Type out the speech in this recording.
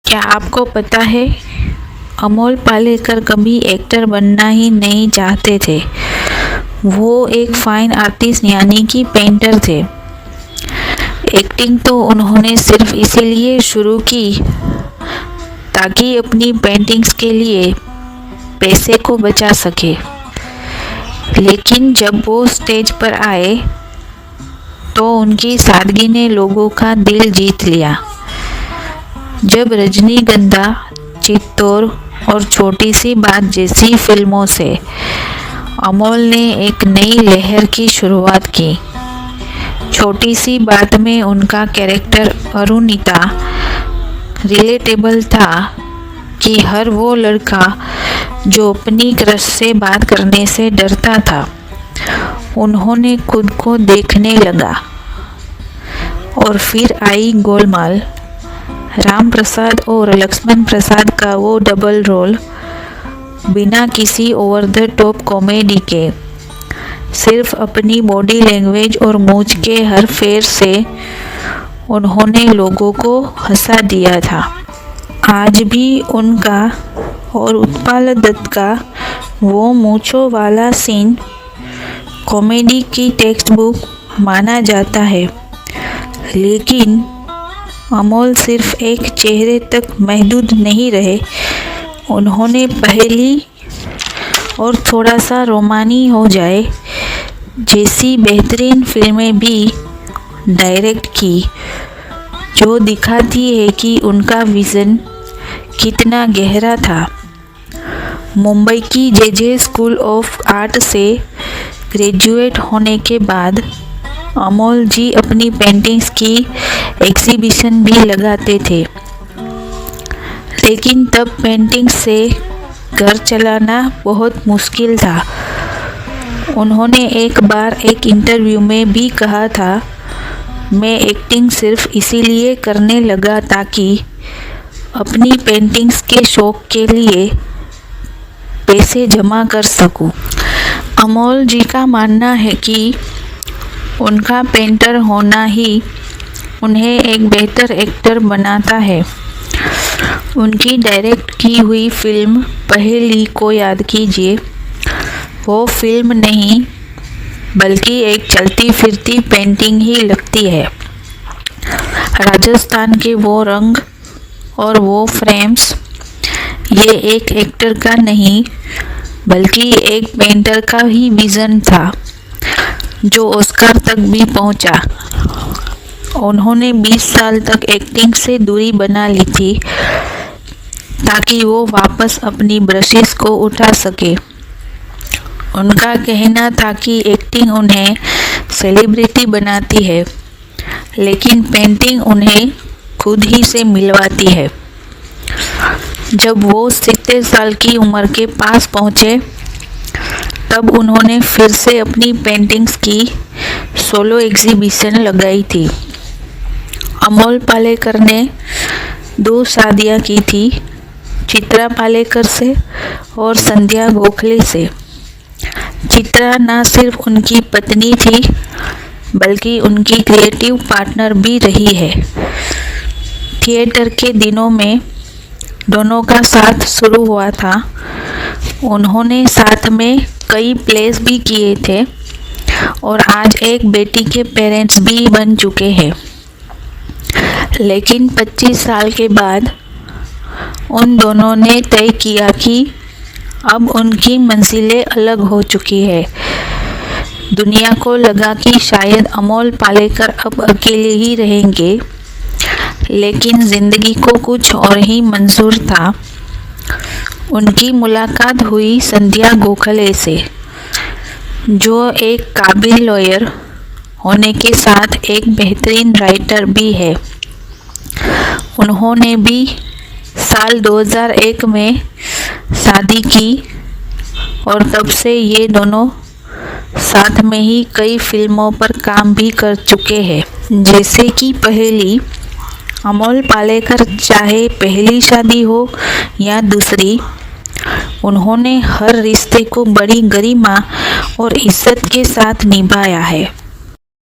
क्या आपको पता है, अमोल पालेकर कभी एक्टर बनना ही नहीं चाहते थे। वो एक फाइन आर्टिस्ट यानी कि पेंटर थे। एक्टिंग तो उन्होंने सिर्फ इसीलिए शुरू की ताकि अपनी पेंटिंग्स के लिए पैसे को बचा सके। लेकिन जब वो स्टेज पर आए तो उनकी सादगी ने लोगों का दिल जीत लिया। जब रजनीगंधा, चित्तौर और छोटी सी बात जैसी फिल्मों से अमोल ने एक नई लहर की शुरुआत की। छोटी सी बात में उनका कैरेक्टर अरुणिता रिलेटेबल था कि हर वो लड़का जो अपनी क्रश से बात करने से डरता था, उन्होंने खुद को देखने लगा। और फिर आई गोलमाल। राम प्रसाद और लक्ष्मण प्रसाद का वो डबल रोल, बिना किसी ओवर द टॉप कॉमेडी के, सिर्फ अपनी बॉडी लैंग्वेज और मूंछ के हर फेर से उन्होंने लोगों को हंसा दिया था। आज भी उनका और उत्पल दत्त का वो मूंछों वाला सीन कॉमेडी की टेक्स्ट बुक माना जाता है। लेकिन अमोल सिर्फ एक चेहरे तक महदूद नहीं रहे, उन्होंने पहली और थोड़ा सा रोमानी हो जाए जैसी बेहतरीन फिल्में भी डायरेक्ट की, जो दिखाती है कि उनका विज़न कितना गहरा था। मुंबई की जे स्कूल ऑफ आर्ट से ग्रेजुएट होने के बाद अमोल जी अपनी पेंटिंग्स की एग्जीबिशन भी लगाते थे। लेकिन तब पेंटिंग से घर चलाना बहुत मुश्किल था। उन्होंने एक बार एक इंटरव्यू में भी कहा था, मैं एक्टिंग सिर्फ इसीलिए करने लगा ताकि अपनी पेंटिंग्स के शौक के लिए पैसे जमा कर सकूं। अमोल जी का मानना है कि उनका पेंटर होना ही उन्हें एक बेहतर एक्टर बनाता है। उनकी डायरेक्ट की हुई फिल्म पहेली को याद कीजिए। वो फिल्म नहीं बल्कि एक चलती फिरती पेंटिंग ही लगती है। राजस्थान के वो रंग और वो फ्रेम्स, ये एक एक्टर का नहीं बल्कि एक पेंटर का ही विज़न था, जो ऑस्कर तक भी पहुंचा। उन्होंने 20 साल तक एक्टिंग से दूरी बना ली थी ताकि वो वापस अपनी ब्रशेस को उठा सके। उनका कहना था कि एक्टिंग उन्हें सेलिब्रिटी बनाती है, लेकिन पेंटिंग उन्हें खुद ही से मिलवाती है। जब वो 70 साल की उम्र के पास पहुँचे, तब उन्होंने फिर से अपनी पेंटिंग्स की सोलो एग्जीबिशन लगाई थी। अमोल पालेकर ने 2 शादियाँ की थी, चित्रा पालेकर से और संध्या गोखले से। चित्रा न सिर्फ उनकी पत्नी थी बल्कि उनकी क्रिएटिव पार्टनर भी रही है। थिएटर के दिनों में दोनों का साथ शुरू हुआ था। उन्होंने साथ में कई प्लेस भी किए थे और आज एक बेटी के पेरेंट्स भी बन चुके हैं। लेकिन 25 साल के बाद उन दोनों ने तय किया कि अब उनकी मंजिलें अलग हो चुकी है। दुनिया को लगा कि शायद अमोल पालेकर अब अकेले ही रहेंगे, लेकिन ज़िंदगी को कुछ और ही मंजूर था। उनकी मुलाकात हुई संध्या गोखले से, जो एक काबिल लॉयर होने के साथ एक बेहतरीन राइटर भी है। उन्होंने भी साल 2001 में शादी की और तब से ये दोनों साथ में ही कई फिल्मों पर काम भी कर चुके हैं, जैसे कि पहेली। अमोल पालेकर चाहे पहली शादी हो या दूसरी, उन्होंने हर रिश्ते को बड़ी गरिमा और इज्जत के साथ निभाया है।